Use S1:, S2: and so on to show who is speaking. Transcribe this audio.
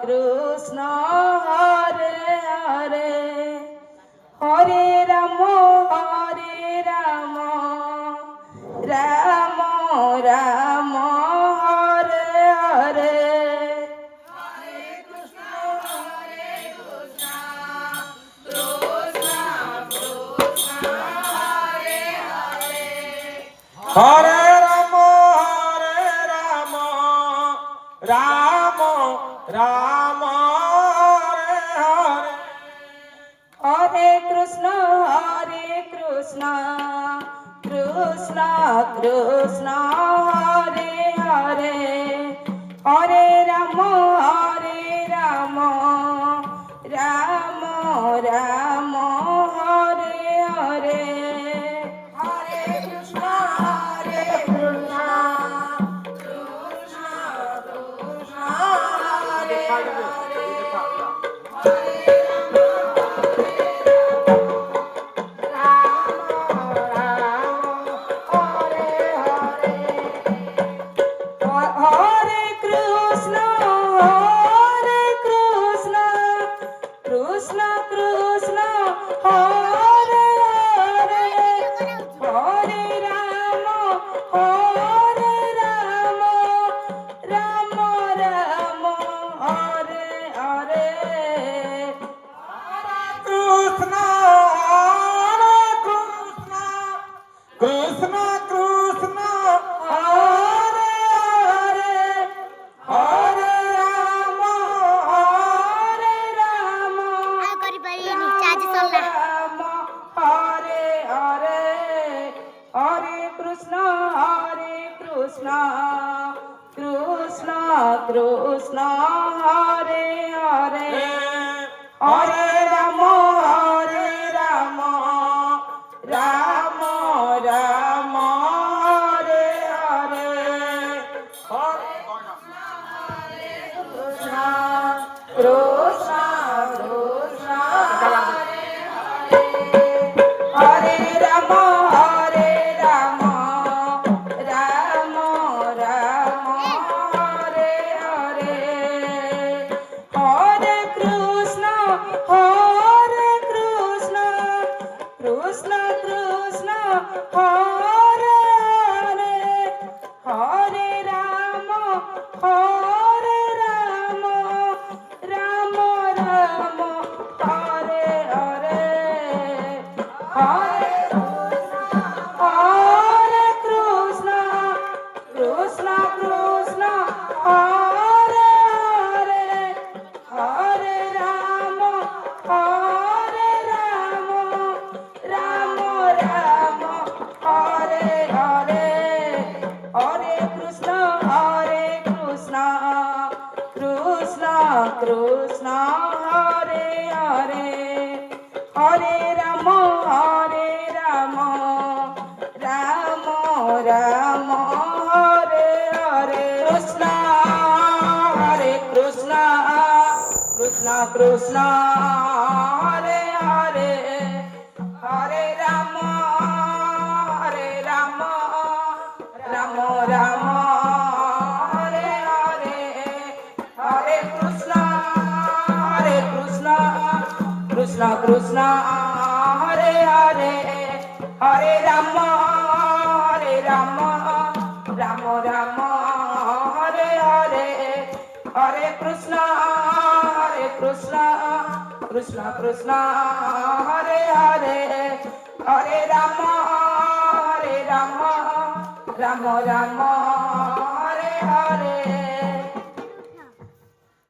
S1: Krishna Hare Hare Hare Ram Ram Ram Hare Hare
S2: Hare Ram Ram Ram Hare Hare
S1: Hare Krishna Krishna Krishna Hare Hare Hare Ram Ram Ram Hare Hare Hare Krishna Krishna Krishna Krishna Hare Hare Krishna Krishna Hare Hare Hare Ram Ram Ram Hare Hare
S2: Krishna Krishna Krishna Krishna
S1: Hare Hare Hare Ram Ram Hare Hare Hare Krishna Krishna Krishna Hare Hare Hare Ram Ram Ram Hare Hare Hare Krishna Krishna Krishna Hare Ram Ram Ram Hare Hare Hare Krishna Krishna Krishna Krishna Hare Hare Hare Ram Ram Ram Hare Hare Hare Krishna Krishna Krishna Hare Hare Hare Ram Ram Hare Hare Hare Krishna Krishna Krishna Krishna Hare Hare Hare Ram Ram Ram Hare Hare Krishna Krishna Krishna Krishna Hare Hare Hare Ram Ram Ram Hare Hare Hare Krishna Krishna Krishna Hare Hare Hare Ram Ram Ram Hare Hare Hare Krishna Krishna Krishna Hare Hare Hare Ram Ram Hare Hare